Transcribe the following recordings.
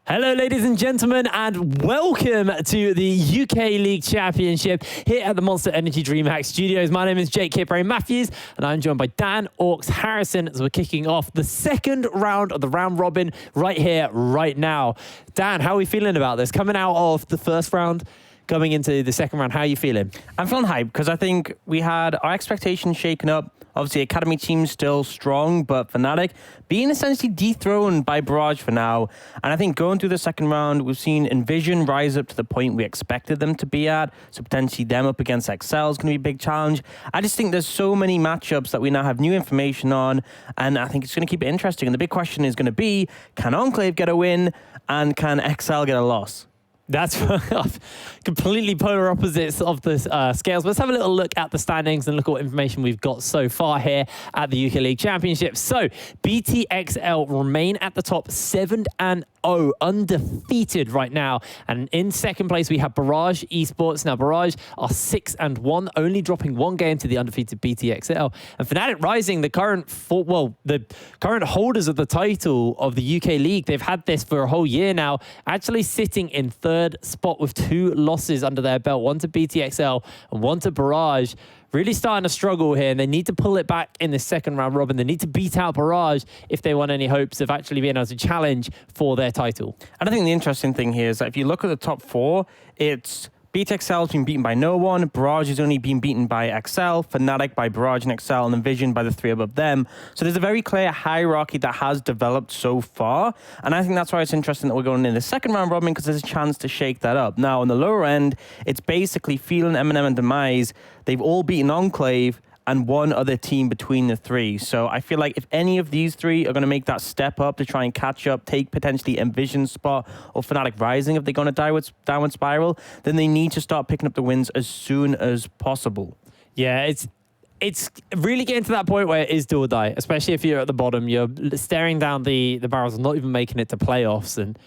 Hello, ladies and gentlemen, and welcome to the UK League Championship here at the Monster Energy DreamHack Studios. My name is Jake Kipray Matthews, and I'm joined by Dan Orcs Harrison as we're kicking off the second round of the round robin right here, right now. Dan, how are we feeling about this? Coming out of the first round, coming into the second round, how are you feeling? I'm feeling hyped because I think we had our expectations shaken up. Obviously, Academy team's still strong, but Fnatic being essentially dethroned by Barrage for now. And I think going through the second round, we've seen Envision rise up to the point we expected them to be at. So potentially them up against XL is going to be a big challenge. I just think there's so many matchups that we now have new information on. And I think it's going to keep it interesting. And the big question is going to be, can Enclave get a win? And can XL get a loss? That's completely polar opposites of the scales. Let's have a little look at the standings and look at what information we've got so far here at the UK League Championship. So BTXL remain at the top 7-0, undefeated right now. And in second place, we have Barrage Esports. Now, Barrage are 6-1, only dropping one game to the undefeated BTXL. And Fnatic Rising, the current holders of the title of the UK League, they've had this for a whole year now, actually sitting in third spot with 2 losses under their belt, one to BTXL and one to Barrage. Really starting to struggle here, and they need to pull it back in the second round robin. They need to beat out Barrage if they want any hopes of actually being able to challenge for their title. And I think the interesting thing here is that if you look at the top 4, it's BTXL has been beaten by no one, Barrage has only been beaten by XL, Fnatic by Barrage and XL, and then Vision by the 3 above them. So there's a very clear hierarchy that has developed so far, and I think that's why it's interesting that we're going in the second round robin, because there's a chance to shake that up. Now, on the lower end, it's basically Phelan, Eminem, and Demise. They've all beaten Enclave, and one other team between the 3. So I feel like if any of these 3 are going to make that step up to try and catch up, take potentially Envision's spot or Fnatic Rising if they're going to downward spiral, then they need to start picking up the wins as soon as possible. Yeah, it's really getting to that point where it is do or die, especially if you're at the bottom. You're staring down the barrels and not even making it to playoffs. And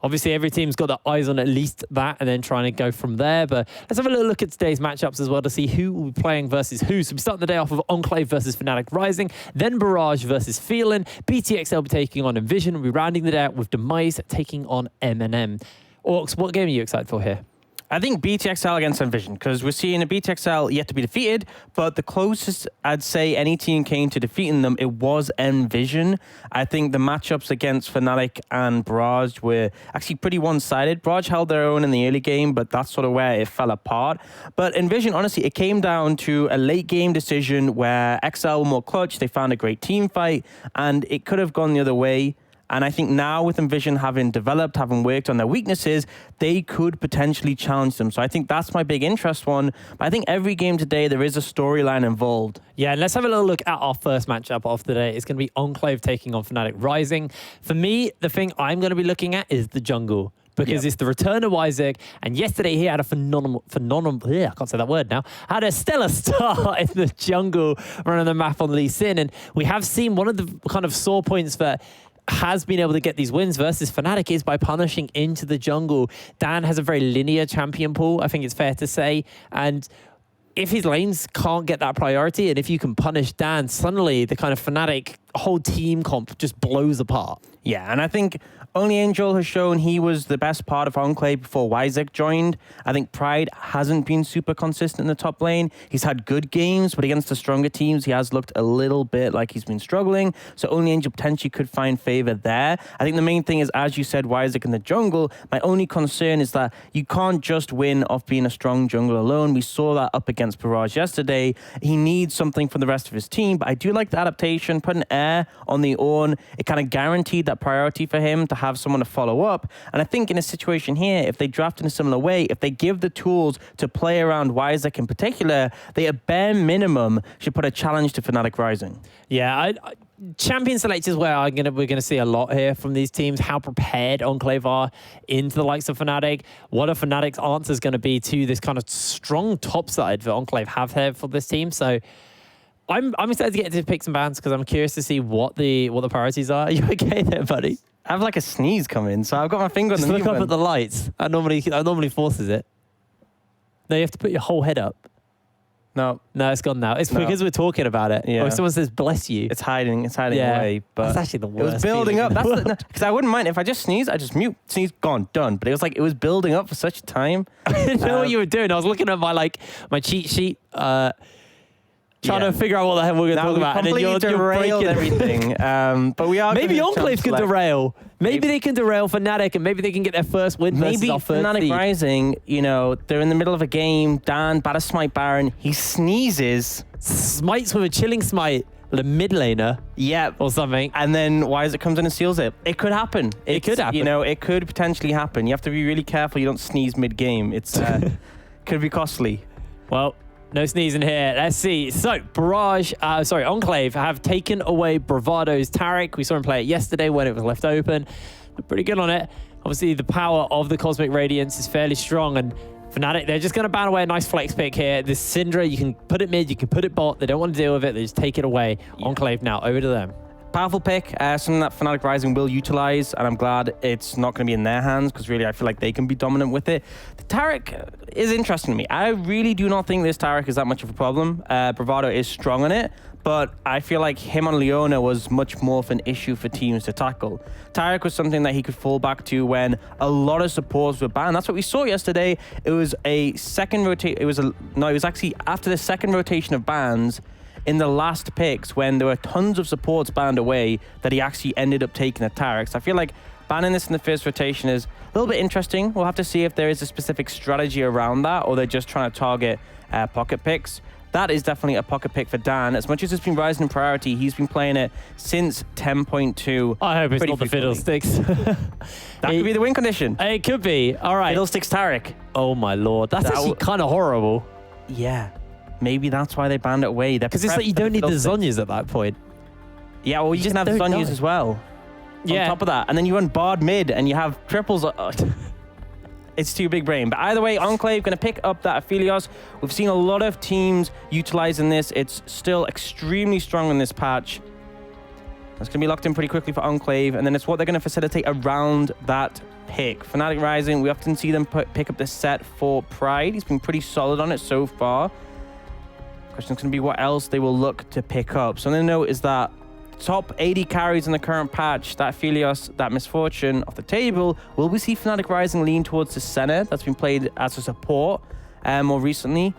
obviously, every team's got their eyes on at least that and then trying to go from there. But let's have a little look at today's matchups as well to see who will be playing versus who. So we start the day off with Enclave versus Fnatic Rising, then Barrage versus Phelan, BTXL will be taking on Envision. We'll be rounding the day out with Demise taking on M&M. Orcs, what game are you excited for here? I think BTXL against Envision, because we're seeing a BTXL yet to be defeated, but the closest I'd say any team came to defeating them, it was Envision. I think the matchups against Fnatic and Barrage were actually pretty one-sided. Barrage held their own in the early game, but that's sort of where it fell apart. But Envision, honestly, it came down to a late game decision where XL were more clutch, they found a great team fight, and it could have gone the other way. And I think now with Envision having developed, having worked on their weaknesses, they could potentially challenge them. So I think that's my big interest one. But I think every game today, there is a storyline involved. Yeah, and let's have a little look at our first matchup of the day. It's going to be Enclave taking on Fnatic Rising. For me, the thing I'm going to be looking at is the jungle, because it's the return of Isaac. And yesterday he had a phenomenal, I can't say that word now, had a stellar start in the jungle running the map on Lee Sin. And we have seen one of the kind of sore points that has been able to get these wins versus Fnatic is by punishing into the jungle. Dan has a very linear champion pool, I think it's fair to say. And if his lanes can't get that priority, and if you can punish Dan, suddenly the kind of Fnatic whole team comp just blows apart. Yeah, and I think only Angel has shown he was the best part of Enclave before Wyzek joined. I think Pride hasn't been super consistent in the top lane. He's had good games, but against the stronger teams, he has looked a little bit like he's been struggling. So only Angel potentially could find favor there. I think the main thing is, as you said, Wyzek in the jungle. My only concern is that you can't just win off being a strong jungle alone. We saw that up against Barrage yesterday. He needs something from the rest of his team, but I do like the adaptation, putting air on the Ornn. It kind of guaranteed that priority for him to have someone to follow up. And I think in a situation here, if they draft in a similar way, if they give the tools to play around Wyzek in particular, they at bare minimum should put a challenge to Fnatic Rising. Yeah, champion select is where we're gonna see a lot here from these teams. How prepared Enclave are into the likes of Fnatic. What are Fnatic's answers going to be to this kind of strong top side that Enclave have here for this team? So I'm excited to get into picks and bans because I'm curious to see what the priorities are. Are you okay there, buddy? I have like a sneeze coming, so I've got my finger on the Just look up at the lights. That normally forces it. No, you have to put your whole head up. No, it's gone now. It's because we're talking about it. Yeah. Or if someone says bless you. it's hiding Yeah. away. But That's actually the it was worst building feeling up. in the That's world. because I wouldn't mind if I just sneeze. I just mute, sneeze, gone, done. But it was like it was building up for such a time. I didn't know what you were doing. I was looking at my cheat sheet, trying to figure out what the hell we're going to talk about. And then you're derailed breaking everything. But we are maybe gonna Enclave can select- derail. Maybe they can derail Fnatic, and maybe they can get their first win versus Maybe our first Fnatic seed. Rising, they're in the middle of a game. Dan, batter smite Baron. He sneezes. Smites with a chilling smite, the mid laner Yep. or something. And then Isaac comes in and seals it. It could happen. It could happen. It could potentially happen. You have to be really careful you don't sneeze mid-game. It's could be costly. Well, no sneezing here. Let's see. So, Enclave have taken away Bravado's Taric. We saw him play it yesterday when it was left open. They're pretty good on it. Obviously, the power of the Cosmic Radiance is fairly strong, and Fnatic, they're just going to ban away a nice flex pick here. This Syndra, you can put it mid, you can put it bot. They don't want to deal with it. They just take it away. Yeah. Enclave now, over to them. Powerful pick, something that Fnatic Rising will utilize, and I'm glad it's not going to be in their hands because really I feel like they can be dominant with it. The Taric is interesting to me. I really do not think this Taric is that much of a problem. Bravado is strong on it, but I feel like him on Leona was much more of an issue for teams to tackle. Taric was something that he could fall back to when a lot of supports were banned. That's what we saw yesterday. It was a second rotation. It was actually after the second rotation of bans in the last picks when there were tons of supports banned away that he actually ended up taking a Taric. So I feel like banning this in the first rotation is a little bit interesting. We'll have to see if there is a specific strategy around that or they're just trying to target pocket picks. That is definitely a pocket pick for Dan. As much as it's been rising in priority, he's been playing it since 10.2. I hope it's not the Fiddlesticks. That could be the win condition. It could be. All right. Fiddlesticks Taric. Oh, my Lord. That's actually kind of horrible. Yeah. Maybe that's why they banned it away. Because it's like you don't need the Zhonyas at that point. Yeah, well, you just have Zhonyas as well. Yeah. On top of that. And then you run Bard mid and you have triples. It's too big brain. But either way, Enclave going to pick up that Aphelios. We've seen a lot of teams utilizing this. It's still extremely strong in this patch. It's going to be locked in pretty quickly for Enclave. And then it's what they're going to facilitate around that pick. Fnatic Rising, we often see them pick up the set for Pride. He's been pretty solid on it so far. Question's going to be what else they will look to pick up. Something to note is that top 80 carries in the current patch, that Aphelios, that Misfortune off the table, will we see Fnatic Rising lean towards the center that's been played as a support more recently?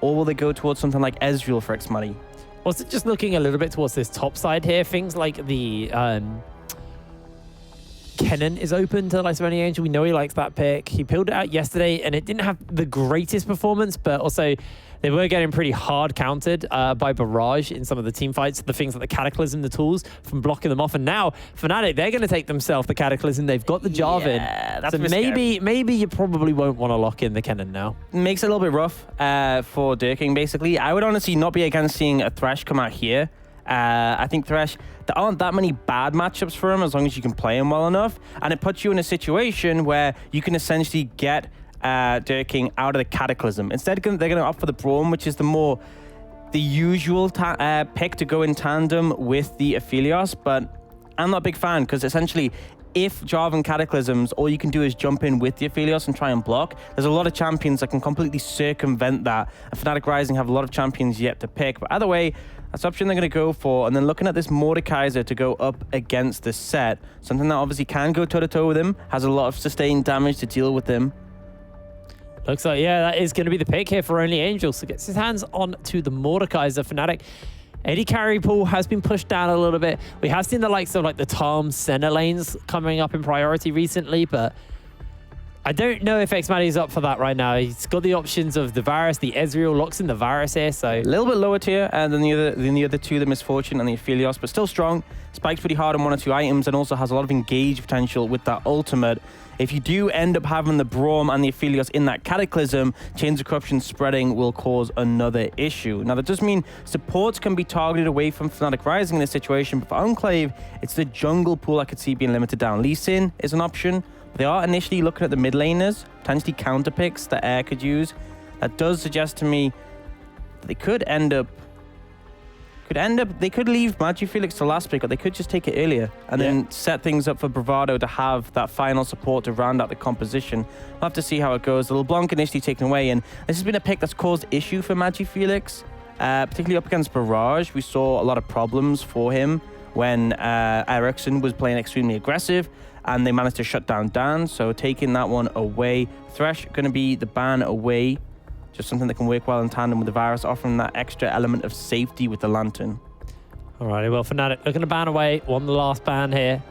Or will they go towards something like Ezreal for X money? Also, just looking a little bit towards this top side here, things like the Kennen is open to the likes of Only Angel. We know he likes that pick. He peeled it out yesterday, and it didn't have the greatest performance, but also they were getting pretty hard countered by Barrage in some of the team fights. The things like the Cataclysm, the tools from blocking them off. And now Fnatic, they're going to take themselves the Cataclysm. They've got the Jarvan. Yeah, so maybe you probably won't want to lock in the Kennen now. Makes it a little bit rough for Dirking, basically. I would honestly not be against seeing a Thresh come out here. I think Thresh, there aren't that many bad matchups for him as long as you can play him well enough. And it puts you in a situation where you can essentially get Dirking out of the Cataclysm. Instead, they're going to opt for the Braum, which is the usual pick to go in tandem with the Aphelios. But I'm not a big fan because essentially, if Jarvan Cataclysms, all you can do is jump in with the Aphelios and try and block. There's a lot of champions that can completely circumvent that. And Fnatic Rising have a lot of champions yet to pick. But either way, that's the option they're going to go for. And then looking at this Mordekaiser to go up against this set, something that obviously can go toe-to-toe with him, has a lot of sustained damage to deal with him. Looks like, yeah, that is going to be the pick here for Only Angel. So gets his hands on to the Mordekaiser. Fnatic, AD carry pool has been pushed down a little bit. We have seen the likes of like the Tom center lanes coming up in priority recently, but I don't know if Xmadi is up for that right now. He's got the options of the Varus, the Ezreal, locks in the Varus here, so a little bit lower tier than the other two, the Misfortune and the Aphelios, but still strong. Spikes pretty hard on one or two items and also has a lot of engage potential with that ultimate. If you do end up having the Braum and the Aphelios in that Cataclysm, Chains of Corruption spreading will cause another issue. Now, that does mean supports can be targeted away from Fnatic Rising in this situation, but for Enclave, it's the jungle pool I could see being limited down. Lee Sin is an option. They are initially looking at the mid laners, potentially counter picks that Air could use. That does suggest to me that they could end up They could leave Felix to last pick, or they could just take it earlier and then set things up for Bravado to have that final support to round out the composition. We'll have to see how it goes. The LeBlanc initially taken away, and this has been a pick that's caused issue for Felix, particularly up against Barrage. We saw a lot of problems for him when Ericsson was playing extremely aggressive, and they managed to shut down Dan. So taking that one away, Thresh going to be the ban away. Just something that can work well in tandem with the Virus, offering that extra element of safety with the Lantern. Alrighty, well, Fnatic looking to ban away. Won the last ban here.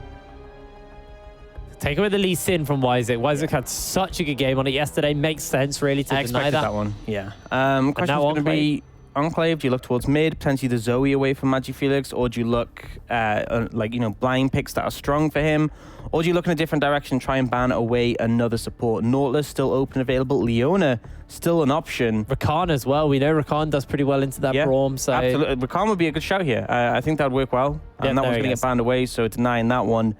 Take away the Lee Sin from Wyzek. Wyzek had such a good game on it yesterday. Makes sense, really, to deny that. That one, yeah. Question's going to be Enclave. Do you look towards mid, potentially the Zoe away from Felix, or do you look blind picks that are strong for him? Or do you look in a different direction, try and ban away another support? Nautilus still open, available. Leona still an option. Rakan as well. We know Rakan does pretty well into that Braum. So absolutely. Rakan would be a good shout here. I think that would work well. And that one's going to get banned away, so denying that one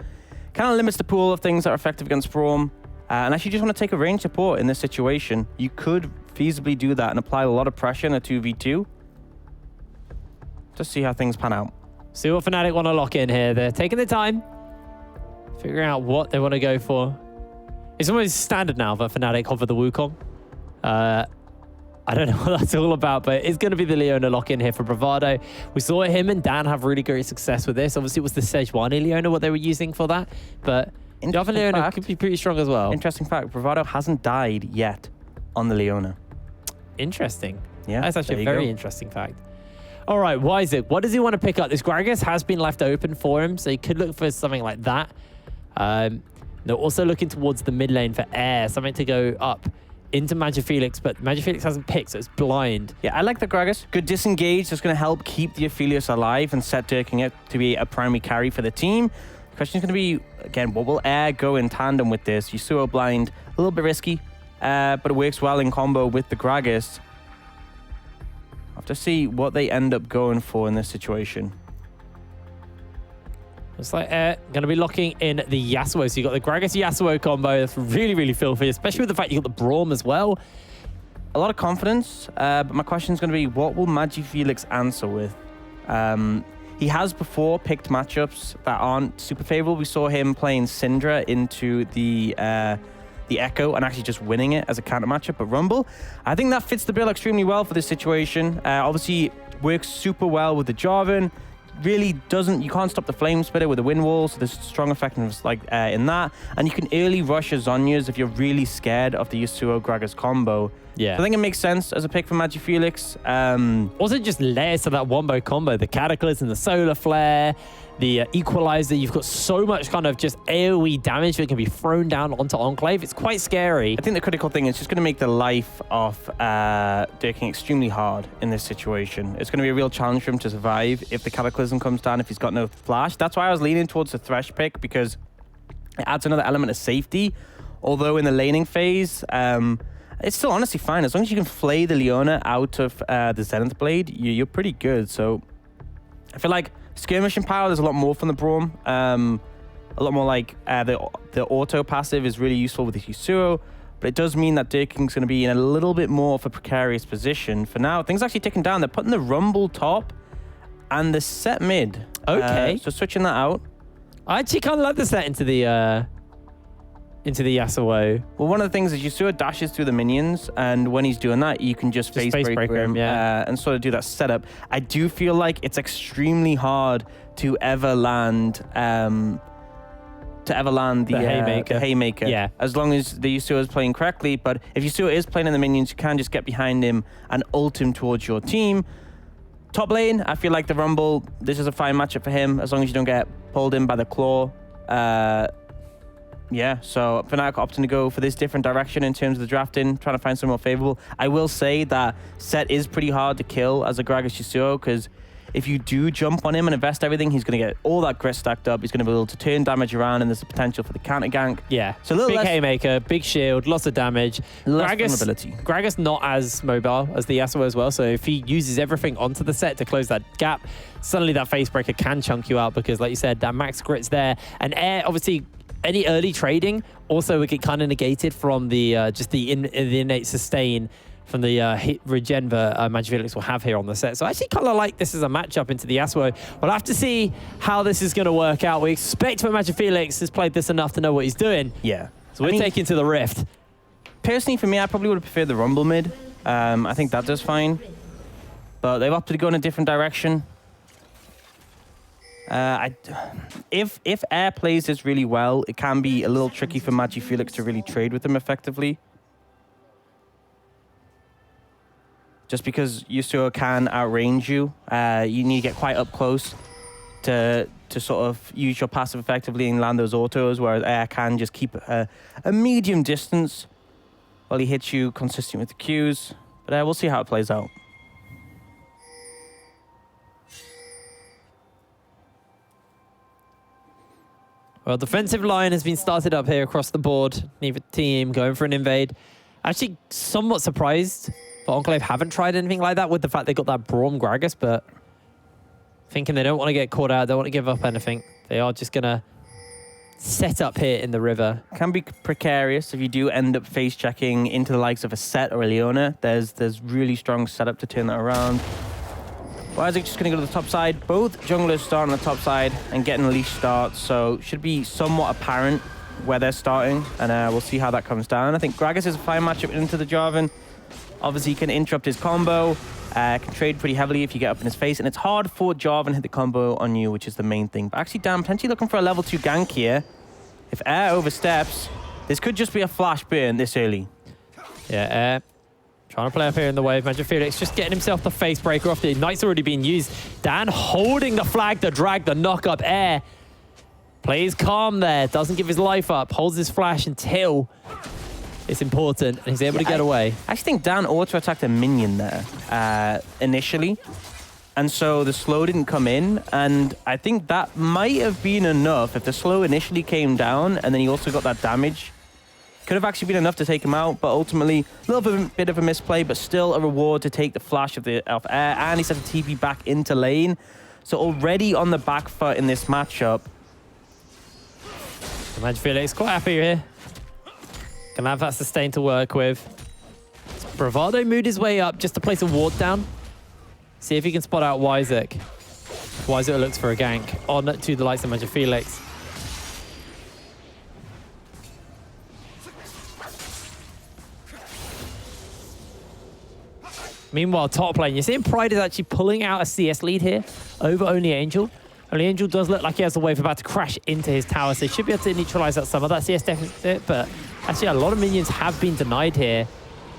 kind of limits the pool of things that are effective against Braum. And actually just want to take a range support in this situation. You could feasibly do that and apply a lot of pressure in a 2v2. Just see how things pan out. See what Fnatic want to lock in here. They're taking their time, figuring out what they want to go for. It's almost standard now that Fnatic hover the Wukong. I don't know what that's all about, but it's going to be the Leona lock-in here for Bravado. We saw him and Dan have really great success with this. Obviously, it was the Sejuani Leona what they were using for that, but the other Leona could be pretty strong as well. Interesting fact, Bravado hasn't died yet on the Leona. Interesting. Yeah, that's actually a very interesting fact. All right, Wyzek, what does he want to pick up? This Gragas has been left open for him, so he could look for something like that. They're also looking towards the mid lane for air, something to go up into Felix, but Felix hasn't picked, so it's blind. Yeah, I like the Gragas. Good disengage. That's going to help keep the Aphelios alive and set Dirking it to be a primary carry for the team. The question is going to be, again, what will air go in tandem with this? Yasuo blind, a little bit risky, but it works well in combo with the Gragas. I'll have to see what they end up going for in this situation. Looks like going to be locking in the Yasuo. So you got the Gragas Yasuo combo. That's really, really filthy, especially with the fact you got the Braum as well. A lot of confidence, but my question is going to be, what will Felix answer with? He has before picked matchups that aren't super favorable. We saw him playing Syndra into the Echo and actually just winning it as a counter matchup. But Rumble, I think that fits the bill extremely well for this situation. Obviously, works super well with the Jarvan. Really doesn't, you can't stop the Flame Spitter with the Wind Wall, so there's strong effectiveness in that. And you can early rush your Zhonya's if you're really scared of the Yasuo Gragas combo. Yeah. So I think it makes sense as a pick for Felix. Also just layers to that Wombo combo, the Cataclysm, the Solar Flare, the Equalizer. You've got so much kind of just AoE damage that can be thrown down onto Enclave. It's quite scary. I think the critical thing is just going to make the life of Dirking extremely hard in this situation. It's going to be a real challenge for him to survive if the Cataclysm comes down, if he's got no flash. That's why I was leaning towards the Thresh pick, because it adds another element of safety. Although in the laning phase, it's still honestly fine. As long as you can flay the Leona out of the Zenith Blade, you're pretty good. So I feel like skirmishing power, there's a lot more from the Braum. A lot more like the auto passive is really useful with the Yasuo, but it does mean that Dirking's going to be in a little bit more of a precarious position. For now, things are actually ticking down. They're putting the Rumble top and the set mid. Okay. So switching that out. I actually kind of like the set into the Yasuo. Well, one of the things is Yasuo dashes through the minions, and when he's doing that, you can just face break him, and sort of do that setup. I do feel like it's extremely hard to ever land the haymaker. Yeah. As long as the Yasuo is playing correctly, but if Yasuo is playing in the minions, you can just get behind him and ult him towards your team. Top lane, I feel like the Rumble, this is a fine matchup for him, as long as you don't get pulled in by the claw. Yeah, so Fnatic opting to go for this different direction in terms of the drafting, trying to find something more favorable. I will say that Set is pretty hard to kill as a Gragas Yasuo, because if you do jump on him and invest everything, he's going to get all that grit stacked up. He's going to be able to turn damage around, and there's the potential for the counter gank. Yeah, so a little big less haymaker, big shield, lots of damage. Gragas not as mobile as the Yasuo as well, so if he uses everything onto the set to close that gap, suddenly that facebreaker can chunk you out, because like you said, that max grit's there. And air, obviously, any early trading also would get kind of negated from the just the innate sustain from the hit regen that Felix will have here on the set. So I actually kind of like this as a matchup into the Yasuo. We'll have to see how this is going to work out. We expect that Felix has played this enough to know what he's doing. Yeah. So we're taking to the Rift. Personally, for me, I probably would have preferred the Rumble mid. I think that does fine. But they've opted to go in a different direction. If Air plays this really well, it can be a little tricky for Felix to really trade with him effectively. Just because Yasuo can outrange you, you need to get quite up close to sort of use your passive effectively and land those autos, whereas Air can just keep a medium distance while he hits you consistent with the Qs. But we'll see how it plays out. Well, defensive line has been started up here across the board. Neither team going for an invade. Actually, somewhat surprised that Enclave haven't tried anything like that with the fact they got that Braum Gragas, but thinking they don't want to get caught out, don't want to give up anything. They are just going to set up here in the river. Can be precarious if you do end up face checking into the likes of a Set or a Leona. There's really strong setup to turn that around. Isaac just going to go to the top side. Both junglers start on the top side and getting leash starts, so should be somewhat apparent where they're starting, and we'll see how that comes down. I think Gragas is a fine matchup into the Jarvan. Obviously, he can interrupt his combo, can trade pretty heavily if you get up in his face, and it's hard for Jarvan to hit the combo on you, which is the main thing. But actually, Dan, potentially looking for a level 2 gank here. If Air oversteps, this could just be a flash burn this early. Yeah, Air trying to play up here in the wave. Felix just getting himself the face breaker off. The Ignite's already been used. Dan holding the flag, the drag, the knock up. Air plays calm there. Doesn't give his life up. Holds his flash until it's important. And he's able to get away. I actually think Dan auto-attacked a minion there initially. And so the slow didn't come in. And I think that might have been enough. If the slow initially came down and then he also got that damage, could have actually been enough to take him out, but ultimately a little bit of a misplay, but still a reward to take the flash of Air, and he sent a TP back into lane. So already on the back foot in this matchup. Felix quite happy here. Can have that sustain to work with. Bravado moved his way up just to place a ward down. See if he can spot out Isaac. Isaac looks for a gank on to the likes of Felix. Meanwhile, top lane, you're seeing Pride is actually pulling out a CS lead here over Only Angel. Only Angel does look like he has a wave about to crash into his tower, so he should be able to neutralize out some of that CS deficit, but actually a lot of minions have been denied here.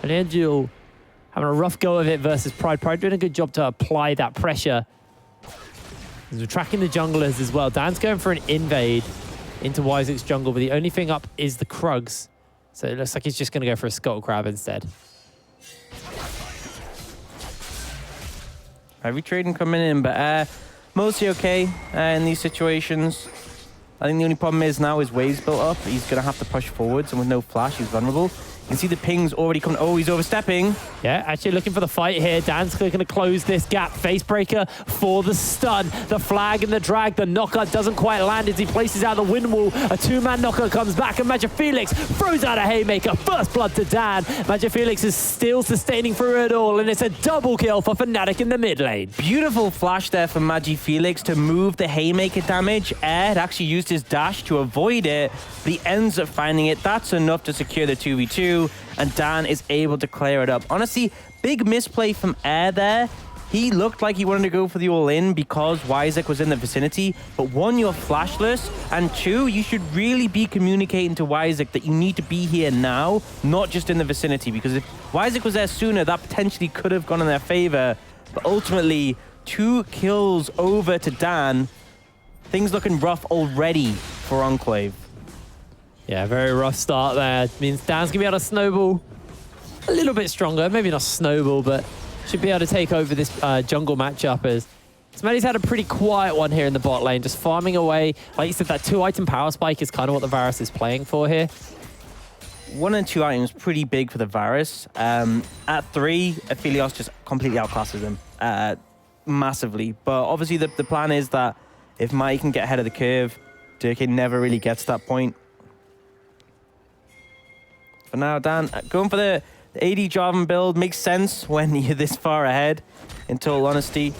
Only Angel having a rough go of it versus Pride. Pride doing a good job to apply that pressure. We're tracking the junglers as well. Dan's going for an invade into Isaac's jungle, but the only thing up is the Krugs. So it looks like he's just going to go for a Skull Crab instead. Heavy trading coming in, but mostly okay in these situations. I think the only problem is now his waves built up. He's going to have to push forwards, and with no flash, he's vulnerable. You can see the pings already coming. Oh, he's overstepping. Yeah, actually looking for the fight here. Dan's going to close this gap. Facebreaker for the stun. The flag and the drag. The knocker doesn't quite land as he places out the wind wall. A two-man knocker comes back, and Felix throws out a haymaker. First blood to Dan. Felix is still sustaining through it all, and it's a double kill for Fnatic in the mid lane. Beautiful flash there from Felix to move the haymaker damage. Air had actually used his dash to avoid it, but he ends up finding it. That's enough to secure the 2v2. And Dan is able to clear it up. Honestly, big misplay from Air there. He looked like he wanted to go for the all-in because Isaac was in the vicinity. But one, you're flashless. And two, you should really be communicating to Isaac that you need to be here now, not just in the vicinity. Because if Isaac was there sooner, that potentially could have gone in their favor. But ultimately, 2 kills over to Dan. Things looking rough already for Enclave. Yeah, very rough start there. It means Dan's going to be able to snowball a little bit stronger. Maybe not snowball, but should be able to take over this jungle matchup as Smelly's had a pretty quiet one here in the bot lane, just farming away. Like you said, that 2-item power spike is kind of what the Varus is playing for here. 1 and 2 items, pretty big for the Varus. At 3, Aphelios just completely outclasses him massively. But obviously the plan is that if Mike can get ahead of the curve, Durkin never really gets to that point. For now, Dan going for the The AD Jarvan build makes sense when you're this far ahead, in total honesty.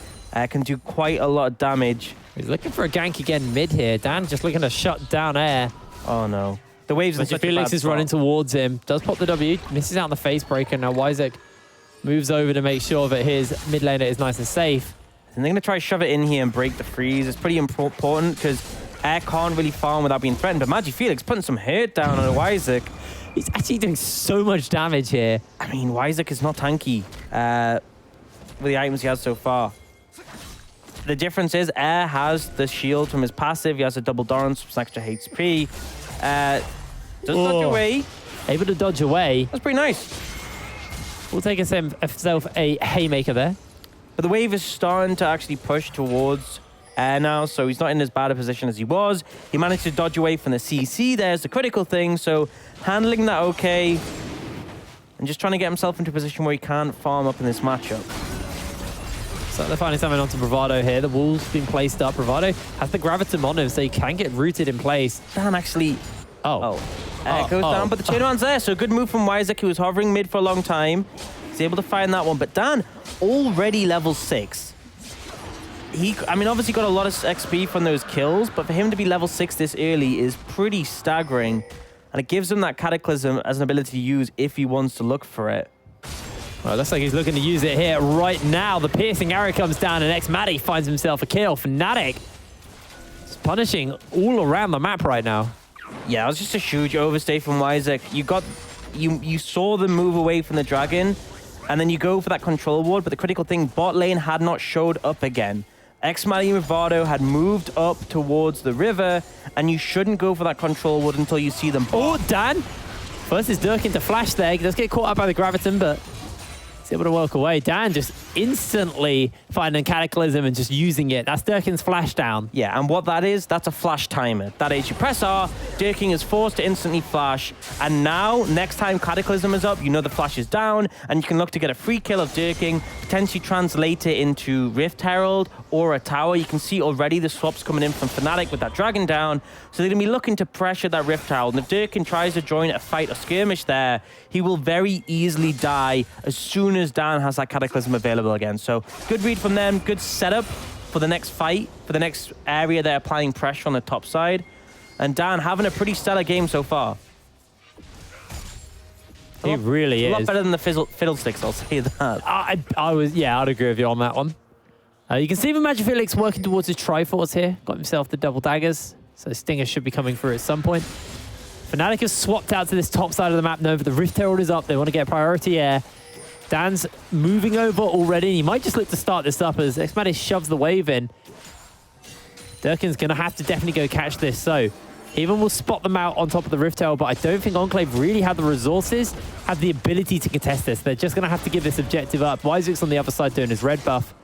Can do quite a lot of damage. He's looking for a gank again mid here. Dan just looking to shut down air. Oh no. The waves in such a bad Felix is spot. running towards him. Does pop the W. Misses out on the face breaker. Now Wyzek moves over to make sure that his mid laner is nice and safe. And they're going to try to shove it in here and break the freeze. It's pretty important because Air can't really farm without being threatened. But Felix putting some hurt down on Wyzek. He's actually doing so much damage here. I mean, Wyzek is not tanky with the items he has so far. The difference is Air has the shield from his passive. He has a double Doran, some extra HP. Does dodge away. Able to dodge away. That's pretty nice. Will take himself a haymaker there. But the wave is starting to actually push towards Air now, so he's not in as bad a position as he was. He managed to dodge away from the CC. There's the critical thing, so handling that okay. And just trying to get himself into a position where he can't farm up in this matchup. So they're finally coming onto Bravado here. The wall's been placed up. Bravado has the Gravitum on him, so he can get rooted in place. Dan actually... Oh. Goes down, but the turnaround's there. So good move from Wyzek, who was hovering mid for a long time. He's able to find that one. But Dan, already level 6. I mean, obviously got a lot of XP from those kills, but for him to be level 6 this early is pretty staggering. And it gives him that Cataclysm as an ability to use if he wants to look for it. Well, it looks like he's looking to use it here right now. The piercing arrow comes down and Xmatty finds himself a kill. Fnatic is punishing all around the map right now. Yeah, it was just a huge overstay from Wyzek. You saw them move away from the dragon, and then you go for that control ward, but the critical thing, bot lane had not showed up again. Xmatty and Bravado had moved up towards the river, and you shouldn't go for that control ward until you see them. Oh, Dan! First is Durkin to flash there. He does get caught up by the Graviton, but he's able to work away. Dan just instantly finding Cataclysm and just using it. That's Durkin's flash down. Yeah, and what that is, that's a flash timer. That is, you press R, Durkin is forced to instantly flash, and now, next time Cataclysm is up, you know the flash is down, and you can look to get a free kill of Durkin, potentially translate it into Rift Herald or a tower. You can see already the swaps coming in from Fnatic with that dragon down, so they're going to be looking to pressure that Rift Herald, and if Durkin tries to join a fight or skirmish there, he will very easily die as soon as Dan has that Cataclysm available again. So good read from them, good setup for the next fight, for the next area they're applying pressure on the top side. And Dan having a pretty stellar game so far. He really is. A lot better than the Fiddlesticks, I'll say that. I'd agree with you on that one. You can see the Magic Felix working towards his Triforce here. Got himself the double daggers. So Stinger should be coming through at some point. Fnatic has swapped out to this top side of the map now, but the Rift Herald is up. They want to get priority air. Dan's moving over already. He might just look to start this up as Xmatty shoves the wave in. Durkin's going to have to definitely go catch this. So even will spot them out on top of the Rift Herald, but I don't think Enclave really have the resources, have the ability to contest this. They're just going to have to give this objective up. Wyzek's on the other side doing his red buff.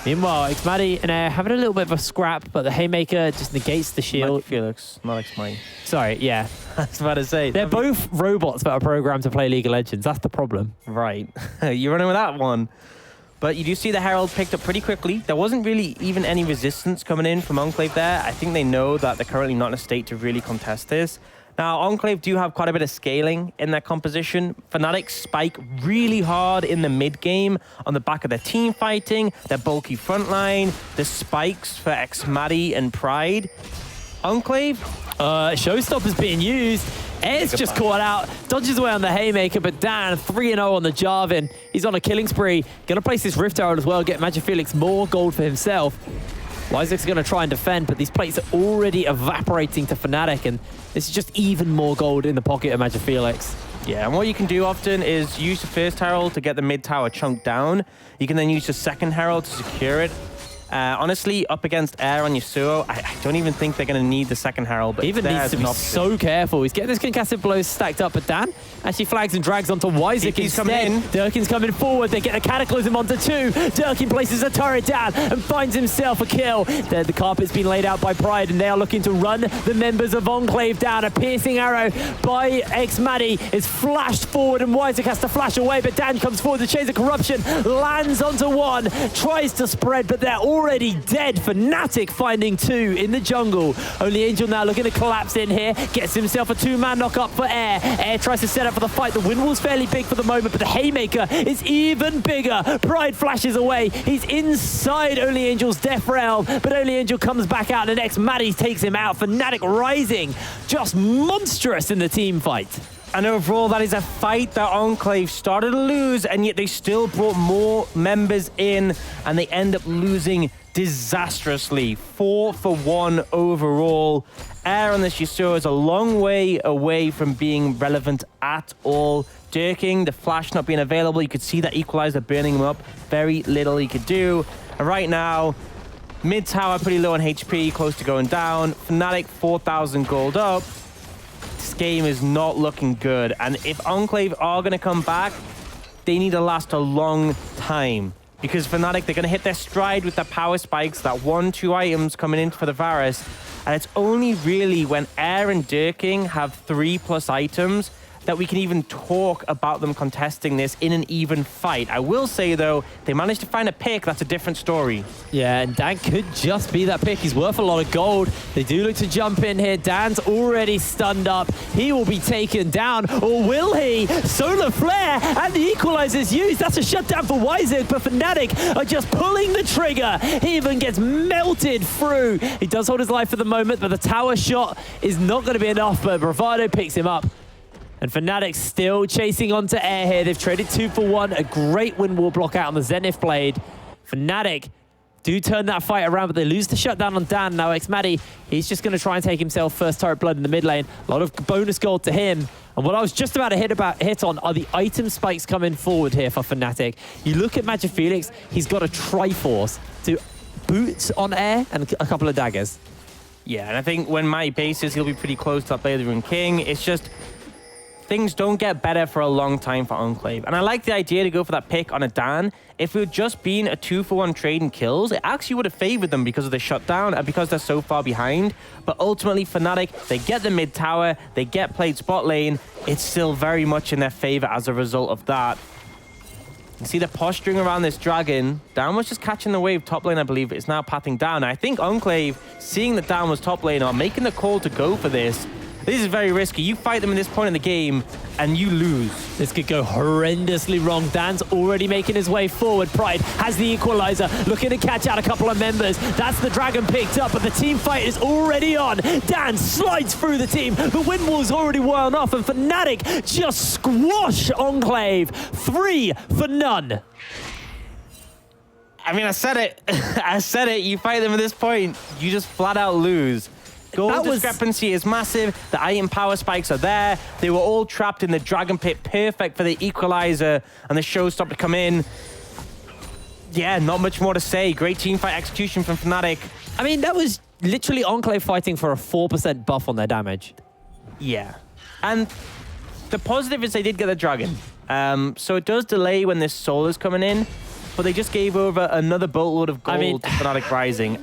Meanwhile, Xmatty and Air having a little bit of a scrap, but the Haymaker just negates the shield. Magic Felix, not Xmatty. Sorry, yeah. I was about to say. They're both robots that are programmed to play League of Legends. That's the problem. Right. You're running with that one. But you do see the Herald picked up pretty quickly. There wasn't really even any resistance coming in from Enclave there. I think they know that they're currently not in a state to really contest this. Now, Enclave do have quite a bit of scaling in their composition. Fnatic spike really hard in the mid-game on the back of their team fighting, their bulky front line, the spikes for Xmatty and Pride. Enclave? Showstopper's being used. Air's just caught out, dodges away on the Haymaker, but Dan 3-0 on the Jarvan. He's on a killing spree. Gonna place this Rift Herald as well, get Magic Felix more gold for himself. Wyzek's going to try and defend, but these plates are already evaporating to Fnatic, and this is just even more gold in the pocket of Magic Felix. Yeah, and what you can do often is use the first Herald to get the mid-tower chunked down. You can then use the second Herald to secure it. Honestly, up against Air on Yasuo, I don't even think they're going to need the second Herald. But even needs to be so careful. He's getting this concussive blows stacked up, but Dan actually flags and drags onto Wyzek He's instead. coming in. Durkin's coming forward. They get a Cataclysm onto 2. Durkin places a turret down and finds himself a kill. The carpet's been laid out by Pride, and they are looking to run the members of Enclave down. A piercing arrow by Xmatty is flashed forward, and Wyzek has to flash away, but Dan comes forward. The Chains of Corruption lands onto 1, tries to spread, but they're all already dead. Fnatic finding 2 in the jungle. Only Angel now looking to collapse in here. Gets himself a 2-man knock up for Air. Air tries to set up for the fight. The wind wall's fairly big for the moment, but the Haymaker is even bigger. Pride flashes away. He's inside Only Angel's death realm, but Only Angel comes back out, and the next Maddie takes him out. Fnatic rising, just monstrous in the team fight. And overall, that is a fight that Enclave started to lose, and yet they still brought more members in, and they end up losing disastrously. 4-for-1 overall. Air on this Yasuo is a long way away from being relevant at all. Dirking, the flash not being available, you could see that equalizer burning him up. Very little he could do. And right now, mid tower pretty low on HP, close to going down. Fnatic 4,000 gold up. This game is not looking good, and if Enclave are going to come back, they need to last a long time, because Fnatic, they're going to hit their stride with the power spikes, that 1-2 items coming in for the Varus, and it's only really when Air and Dirking have 3+ items that we can even talk about them contesting this in an even fight. I will say, though, they managed to find a pick. That's a different story. Yeah, and Dan could just be that pick. He's worth a lot of gold. They do look to jump in here. Dan's already stunned up. He will be taken down, or will he? Solar Flare, and the equalizer's used. That's a shutdown for Wiseau, but Fnatic are just pulling the trigger. He even gets melted through. He does hold his life for the moment, but the tower shot is not going to be enough, but Bravado picks him up. And Fnatic still chasing onto Air here. They've traded 2-for-1. A great wind wall block out on the Zenith Blade. Fnatic do turn that fight around, but they lose the shutdown on Dan. Now Xmaddie, he's just going to try and take himself first turret blood in the mid lane. A lot of bonus gold to him. And what I was just about to hit on are the item spikes coming forward here for Fnatic. You look at Magic Felix, he's got a Triforce to boots on Air and a couple of daggers. Yeah, and I think when my base is, he'll be pretty close to that Blade of the Rune King. It's just, things don't get better for a long time for Enclave. And I like the idea to go for that pick on a Dan. If it had just been a 2-for-1 trade in kills, it actually would have favored them because of the shutdown and because they're so far behind. But ultimately, Fnatic, they get the mid tower, they get played spot lane. It's still very much in their favor as a result of that. You see the posturing around this dragon. Dan was just catching the wave top lane, I believe. It's now pathing down. I think Enclave, seeing that Dan was top lane, are making the call to go for this. This is very risky. You fight them at this point in the game, and you lose. This could go horrendously wrong. Dan's already making his way forward. Pride has the equalizer, looking to catch out a couple of members. That's the dragon picked up, but the team fight is already on. Dan slides through the team. The wind wall's already worn off, and Fnatic just squash Enclave. 3-for-0. I mean, I said it. I said it. You fight them at this point, you just flat out lose. Gold discrepancy is massive. The item power spikes are there. They were all trapped in the dragon pit. Perfect for the equalizer and the showstopper to come in. Yeah, not much more to say. Great team fight execution from Fnatic. I mean, that was literally Enclave fighting for a 4% buff on their damage. Yeah. And the positive is they did get the dragon. So it does delay when this soul is coming in. But they just gave over another boatload of gold to Fnatic Rising.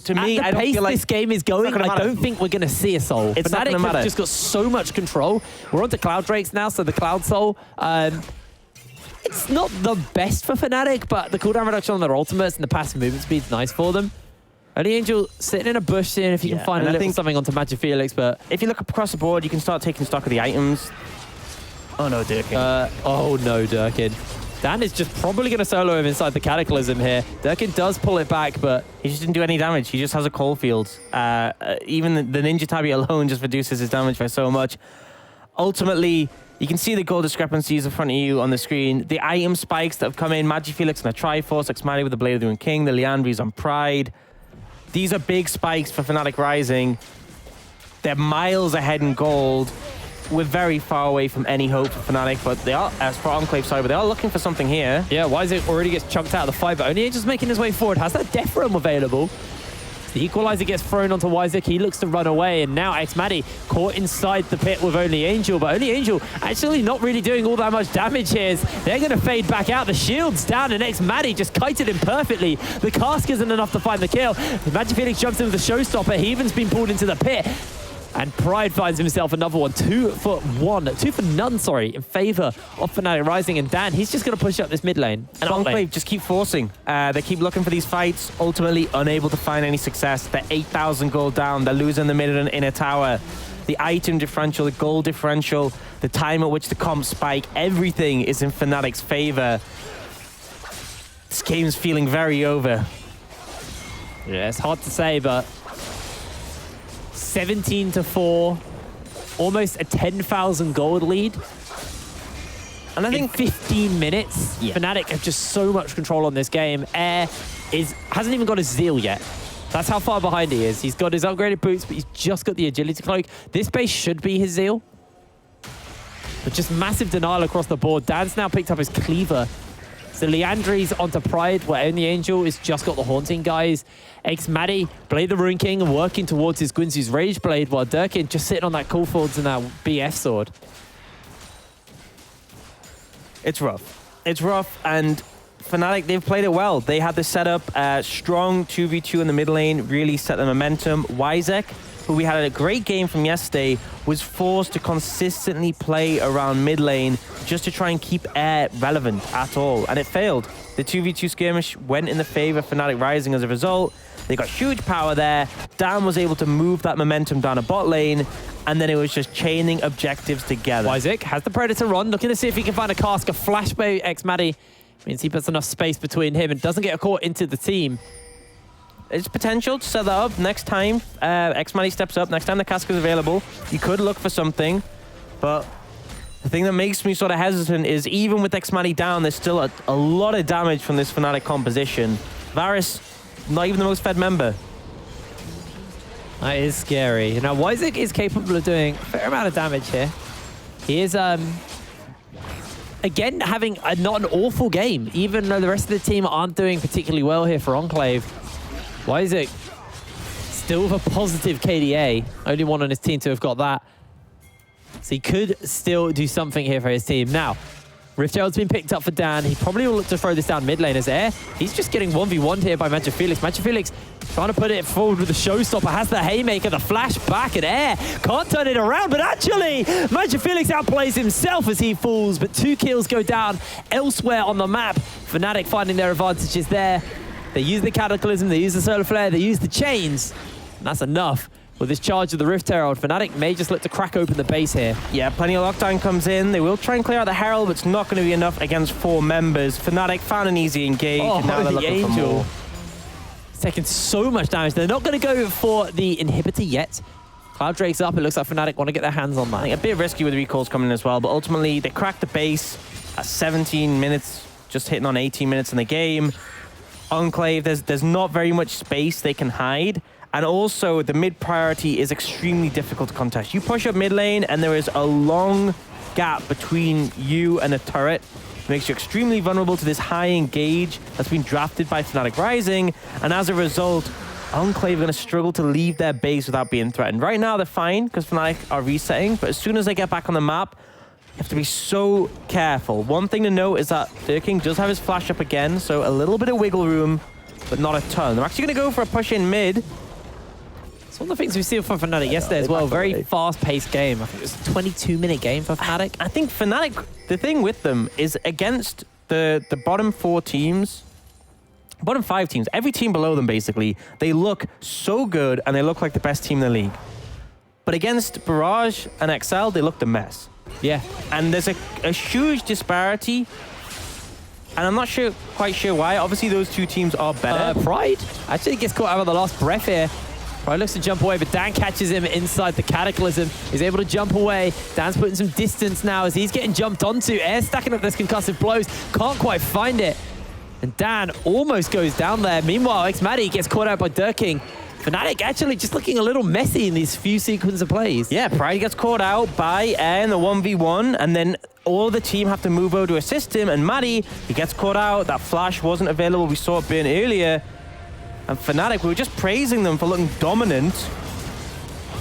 To me, I don't feel like this game is going, I don't think we're going to see a soul. It's Fnatic have just got so much control. We're on to Cloud Drakes now, so the Cloud Soul. It's not the best for Fnatic, but the cooldown reduction on their ultimates and the passive movement speed is nice for them. Only Angel sitting in a bush, seeing if you can find a little something onto Magic Felix, but if you look across the board, you can start taking stock of the items. Oh no, Durkin. Oh no, Durkin. Dan is just probably going to solo him inside the Cataclysm here. Durkin does pull it back, but he just didn't do any damage. He just has a coal field. Even the Ninja Tabi alone just reduces his damage by so much. Ultimately, you can see the gold discrepancies in front of you on the screen. The item spikes that have come in. Magic Felix and a Triforce. Xmaddie with the Blade of the Rune King. The Liandry's on Pride. These are big spikes for Fnatic Rising. They're miles ahead in gold. We're very far away from any hope for Fnatic, but they are, as for Enclave side, but they are looking for something here. Yeah, Wiseau already gets chunked out of the fight, but Only Angel's making his way forward. Has that Death Realm available? The equalizer gets thrown onto Wiseau. He looks to run away, and now Xmaddie caught inside the pit with Only Angel, but Only Angel actually not really doing all that much damage here. They're going to fade back out. The shield's down, and Xmaddie just kited him perfectly. The cask isn't enough to find the kill. Magic Felix jumps in with the showstopper. He even's been pulled into the pit. And Pride finds himself another one. 2 for none, sorry, in favor of Fnatic Rising. And Dan, he's just going to push up this mid lane. And Enclave just keep forcing. They keep looking for these fights, ultimately unable to find any success. They're 8,000 gold down. They're losing the mid and inner tower. The item differential, the gold differential, the time at which the comps spike, everything is in Fnatic's favor. This game's feeling very over. Yeah, it's hard to say, but 17-4, almost a 10,000 gold lead. And I think 15 minutes, Fnatic have just so much control on this game. Air hasn't even got his Zeal yet. That's how far behind he is. He's got his upgraded boots, but he's just got the agility cloak. This base should be his Zeal. But just massive denial across the board. Dan's now picked up his Cleaver. So Leandri's onto Pride, where only Angel has just got the Haunting guys. Maddie, Blade the Rune King, working towards his Guinsoo's Rage Blade, while Durkin just sitting on that Cool Folds and that BF sword. It's rough. It's rough, and Fnatic, they've played it well. They had the setup, strong 2v2 in the mid lane, really set the momentum. Wyzek, who we had a great game from yesterday, was forced to consistently play around mid lane just to try and keep Air relevant at all, and it failed. The 2v2 skirmish went in the favor of Fnatic Rising as a result. They got huge power there. Dan was able to move that momentum down a bot lane, and then it was just chaining objectives together. Wyzek has the Predator on, looking to see if he can find a cask. A flash by Maddie means he puts enough space between him and doesn't get caught into the team. It's potential to set that up next time X-Maddie steps up, next time the cask is available. You could look for something, but the thing that makes me sort of hesitant is even with X-Maddie down, there's still a lot of damage from this Fnatic composition. Varus, not even the most fed member. That is scary. Now, Wyzek is capable of doing a fair amount of damage here. He is, again, having not an awful game, even though the rest of the team aren't doing particularly well here for Enclave. Wyzek still with a positive KDA. Only one on his team to have got that. So he could still do something here for his team. Now, Rift Herald's been picked up for Dan. He probably will look to throw this down mid lane as Air. He's just getting 1v1'd here by Magic Felix. Magic Felix trying to put it forward with the showstopper. Has the haymaker, the flash back, and Air can't turn it around. But actually, Magic Felix outplays himself as he falls. But 2 kills go down elsewhere on the map. Fnatic finding their advantages there. They use the Cataclysm, they use the Solar Flare, they use the chains. And that's enough. With this charge of the Rift Herald, Fnatic may just look to crack open the base here. Yeah, plenty of lockdown comes in. They will try and clear out the Herald, but it's not going to be enough against 4 members. Fnatic found an easy engage, and now they're looking for more. It's taking so much damage. They're not going to go for the inhibitor yet. Cloud Drake's up. It looks like Fnatic want to get their hands on that. I think a bit risky with recalls coming in as well, but ultimately they cracked the base at 17 minutes, just hitting on 18 minutes in the game. Enclave, there's not very much space they can hide. And also, the mid priority is extremely difficult to contest. You push up mid lane, and there is a long gap between you and a turret. It makes you extremely vulnerable to this high engage that's been drafted by Fnatic Rising. And as a result, Enclave are going to struggle to leave their base without being threatened. Right now, they're fine, because Fnatic are resetting. But as soon as they get back on the map, you have to be so careful. One thing to note is that King does have his flash up again, so a little bit of wiggle room, but not a ton. They're actually going to go for a push in mid. It's one of the things we see from Fnatic yesterday as well. Very fast-paced game. I think it was a 22-minute game for Fnatic. I think Fnatic, the thing with them is against the bottom 4 teams, bottom 5 teams, every team below them basically, they look so good and they look like the best team in the league. But against Barrage and XL, they looked a mess. Yeah. And there's a huge disparity. And I'm not quite sure why. Obviously, those 2 teams are better. Pride actually gets caught out of the last breath here. Pride looks to jump away, but Dan catches him inside the Cataclysm. He's able to jump away. Dan's putting some distance now as he's getting jumped onto. Air stacking up those concussive blows. Can't quite find it. And Dan almost goes down there. Meanwhile, Maddie gets caught out by Durking. Fnatic actually just looking a little messy in these few sequence of plays. Yeah, Pride gets caught out by Air in the 1v1, and then all the team have to move over to assist him, and Maddie, he gets caught out. That flash wasn't available. We saw it burn earlier. And Fnatic, we were just praising them for looking dominant.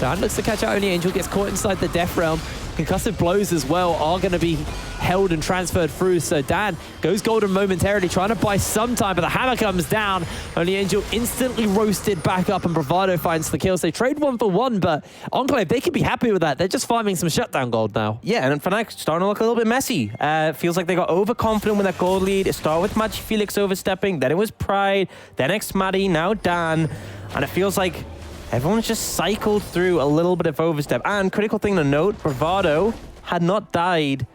Dan looks to catch out only Angel, gets caught inside the Death Realm. concussive blows as well are going to be held and transferred through. So Dan goes golden momentarily, trying to buy some time, but the hammer comes down. Only Angel instantly roasted back up, and Bravado finds the kills. They trade 1 for 1, but Enclave, they could be happy with that. They're just farming some shutdown gold now. Yeah, and Fnatic starting to look a little bit messy. Feels like they got overconfident with that gold lead. It started with Magic Felix overstepping, then it was Pride, then Xmatty, now Dan, and it feels like everyone's just cycled through a little bit of overstep. And critical thing to note, Bravado had not died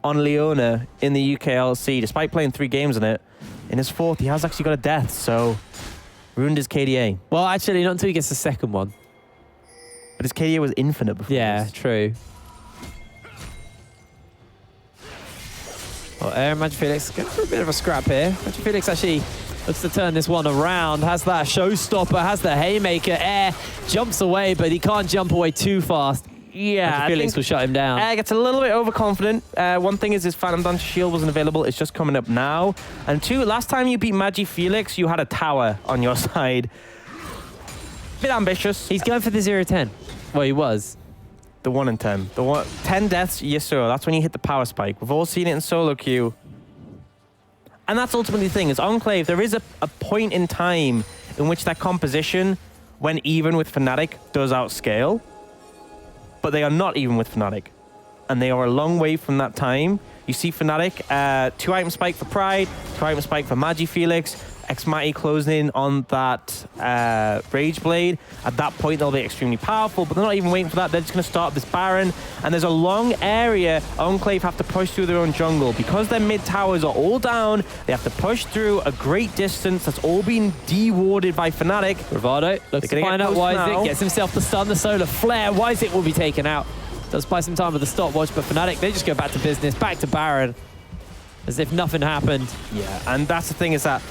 on Leona in the UKLC, despite playing 3 games in it. In his 4th, he has actually got a death, so ruined his KDA. Well, actually, not until he gets the second one. But his KDA was infinite before this. True. Well, Magic Felix going for a bit of a scrap here. Magic Felix actually looks to turn this one around, has that showstopper, has the haymaker, Air jumps away, but he can't jump away too fast. Yeah, Felix will shut him down. Air gets a little bit overconfident. One thing is his Phantom Dance shield wasn't available. It's just coming up now. And 2, last time you beat Magic Felix, you had a tower on your side. Bit ambitious. He's going for the 0-10. Well, he was. The 1 and 10. The 10 deaths, yes sir. That's when you hit the power spike. We've all seen it in solo queue. And that's ultimately the thing, is Enclave, there is a point in time in which that composition, when even with Fnatic, does outscale. But they are not even with Fnatic. And they are a long way from that time. You see Fnatic, 2-item spike for Pride, 2-item spike for Magic Felix, Xmatty closing in on that Rage Blade. At that point, they'll be extremely powerful, but they're not even waiting for that. They're just going to start this Baron, and there's a long area Enclave have to push through their own jungle. Because their mid towers are all down, they have to push through a great distance that's all been de-warded by Fnatic. Bravado looks to find out Wizik, gets himself the stun, the solar flare. Wizik will be taken out. Does buy some time with the stopwatch, but Fnatic, they just go back to business, back to Baron, as if nothing happened. Yeah, and that's the thing, is that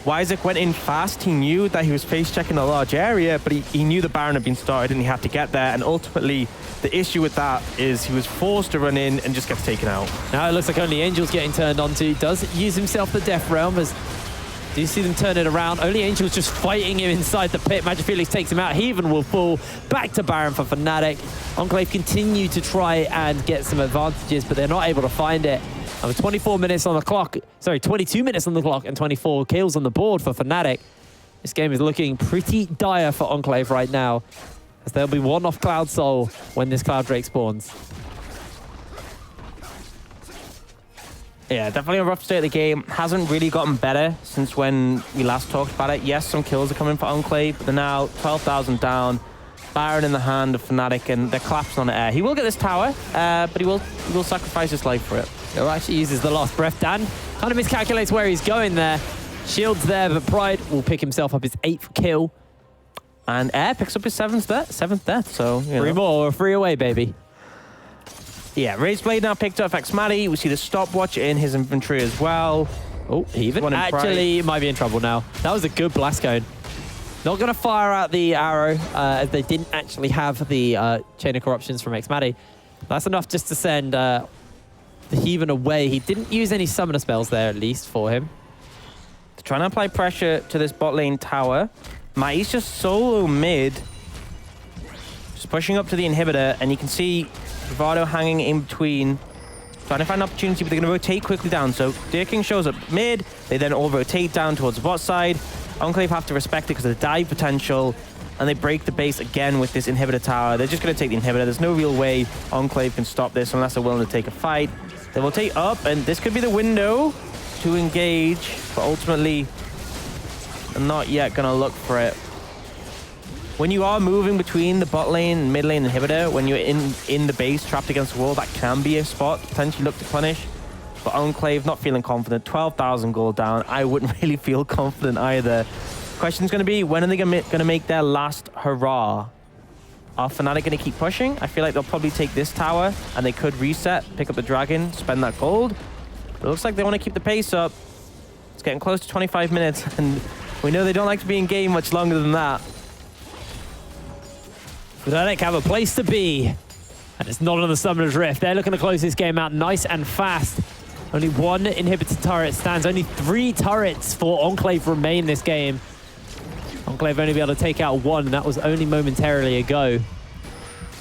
Wizik went in fast. He knew that he was face-checking a large area, but he knew the Baron had been started and he had to get there. And ultimately, the issue with that is he was forced to run in and just gets taken out. Now it looks like only Angel's getting turned onto. Does use himself the Death Realm. As do you see them turn it around? Only Angel's just fighting him inside the pit. Magic Felix takes him out. He even will fall. Back to Baron for Fnatic. Enclave continue to try and get some advantages, but they're not able to find it. And with 24 minutes on the clock, sorry, 22 minutes on the clock and 24 kills on the board for Fnatic, this game is looking pretty dire for Enclave right now, as there'll be 1 off Cloud Soul when this Cloud Drake spawns. Yeah, definitely a rough state of the game. Hasn't really gotten better since when we last talked about it. Yes, some kills are coming for Enclave, but they're now 12,000 down. Baron in the hand of Fnatic, and they're collapsing on the Air. He will get this tower, but he will sacrifice his life for it. He actually uses the last breath. Dan kind of miscalculates where he's going there. Shield's there, but Pride will pick himself up his 8th kill. And Air picks up his 7th death, so, you know. 3 more, 3 away, baby. Yeah, Rage Blade now picked up Xmatty. We see the stopwatch in his inventory as well. Oh, even actually might be in trouble now. That was a good blast cone. Not going to fire out the arrow, as they didn't actually have the Chain of Corruptions from Xmatty. That's enough just to send the Heathen away. He didn't use any summoner spells there, at least, for him. They're trying to apply pressure to this bot lane tower. Matty's just solo mid. Just pushing up to the inhibitor, and you can see Bravado hanging in between. Trying to find an opportunity, but they're going to rotate quickly down. So Deer King shows up mid. They then all rotate down towards the bot side. Enclave have to respect it because of the dive potential, and they break the base again with this inhibitor tower. They're just going to take the inhibitor. There's no real way Enclave can stop this unless they're willing to take a fight. They will take up, and this could be the window to engage, but ultimately, they're not yet going to look for it. When you are moving between the bot lane and mid lane inhibitor, when you're in the base trapped against the wall, that can be a spot to potentially look to punish. But Enclave not feeling confident. 12,000 gold down. I wouldn't really feel confident either. Question's going to be, when are they going to make their last hurrah? Are Fnatic going to keep pushing? I feel like they'll probably take this tower, and they could reset, pick up the dragon, spend that gold. But it looks like they want to keep the pace up. It's getting close to 25 minutes, and we know they don't like to be in game much longer than that. Fnatic have a place to be, and it's not on the Summoner's Rift. They're looking to close this game out nice and fast. Only 1 inhibitor turret stands. Only 3 turrets for Enclave remain this game. Enclave only be able to take out 1, and that was only momentarily ago.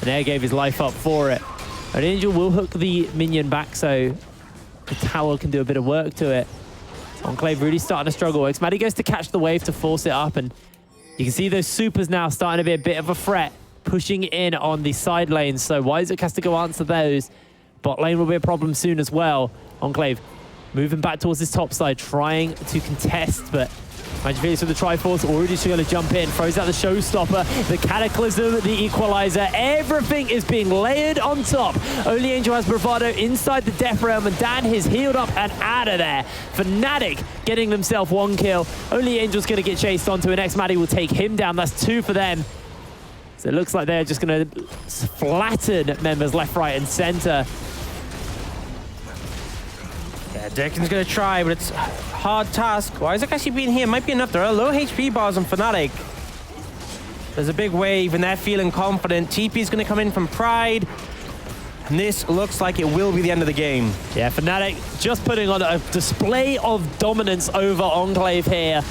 And Air gave his life up for it. An Angel will hook the minion back, so the tower can do a bit of work to it. Enclave really starting to struggle. Xmadi goes to catch the wave to force it up, and you can see those supers now starting to be a bit of a threat, pushing in on the side lanes. So Isaac has to go answer those. Bot lane will be a problem soon as well. Enclave moving back towards this top side, trying to contest, but Magic with the Triforce already just going to jump in, throws out the Showstopper, the Cataclysm, the Equalizer. Everything is being layered on top. Only Angel has Bravado inside the Death Realm, and Dan is healed up and out of there. Fnatic getting themselves 1 kill. Only Angel's going to get chased onto, and Xmadi will take him down. That's 2 for them. So it looks like they're just going to flatten members left, right, and center. Yeah, Dirkin's going to try, but it's a hard task. Why is it actually being here? Might be enough. There are low HP bars on Fnatic. There's a big wave, and they're feeling confident. TP is going to come in from Pride, and this looks like it will be the end of the game. Yeah, Fnatic just putting on a display of dominance over Enclave here,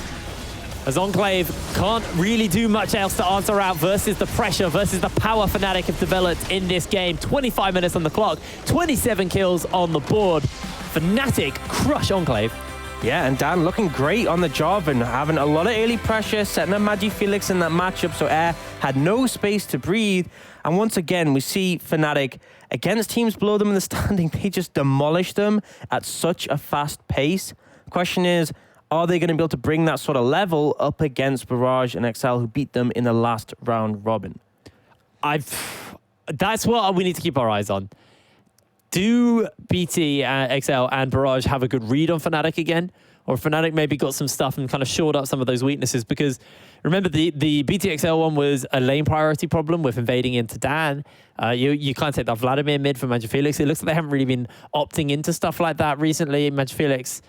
as Enclave can't really do much else to answer out versus the pressure, versus the power Fnatic have developed in this game. 25 minutes on the clock, 27 kills on the board. Fnatic crush Enclave. Yeah, and Dan looking great on the job and having a lot of early pressure, setting up Magi Felix in that matchup, so Air had no space to breathe. And once again, we see Fnatic against teams below them in the standing, they just demolish them at such a fast pace. Question is, are they going to be able to bring that sort of level up against Barrage and XL, who beat them in the last round robin? That's what we need to keep our eyes on. Do BT, XL, and Barrage have a good read on Fnatic again? Or Fnatic maybe got some stuff and kind of shored up some of those weaknesses? Because remember, the BT XL one was a lane priority problem with invading into Dan. You can't take that Vladimir mid from Magic Felix. It looks like they haven't really been opting into stuff like that recently. Magic Felix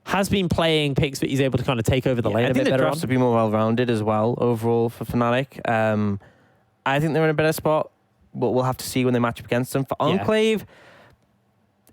has been playing picks, but he's able to kind of take over the lane a bit better. I think the drafts to be more well-rounded as well overall for Fnatic. I think they're in a better spot, but we'll have to see when they match up against them. For Enclave,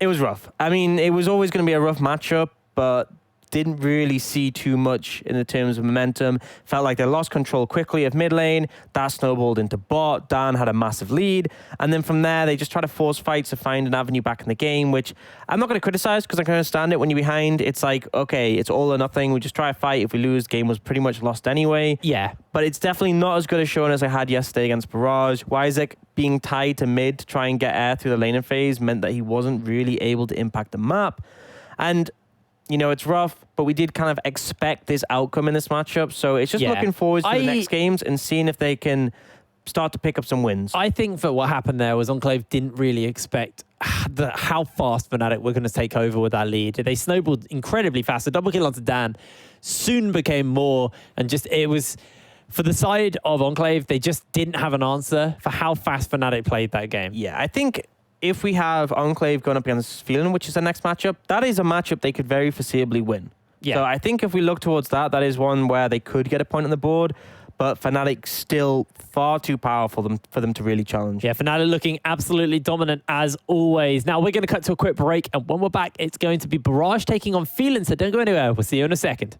it was rough. I mean, it was always going to be a rough matchup, but didn't really see too much in the terms of momentum. Felt like they lost control quickly of mid lane. That snowballed into bot. Dan had a massive lead. And then from there, they just try to force fights to find an avenue back in the game, which I'm not going to criticize because I can understand it. When you're behind, it's like, okay, it's all or nothing. We just try to fight. If we lose, game was pretty much lost anyway. Yeah. But it's definitely not as good a showing as I had yesterday against Barrage. Isaac being tied to mid to try and get Air through the laning phase meant that he wasn't really able to impact the map. And you know, it's rough, but we did kind of expect this outcome in this matchup. So it's just looking forward to the next games and seeing if they can start to pick up some wins. I think that what happened there was Enclave didn't really expect how fast Fnatic were going to take over with that lead. They snowballed incredibly fast. The double kill onto Dan soon became more, and just it was, for the side of Enclave, they just didn't have an answer for how fast Fnatic played that game. Yeah, I think if we have Enclave going up against Phelan, which is the next matchup, that is a matchup they could very foreseeably win. Yeah. So I think if we look towards that, that is one where they could get a point on the board, but Fnatic still far too powerful for them to really challenge. Yeah, Fnatic looking absolutely dominant as always. Now we're going to cut to a quick break, and when we're back, it's going to be Barrage taking on Phelan, so don't go anywhere. We'll see you in a second.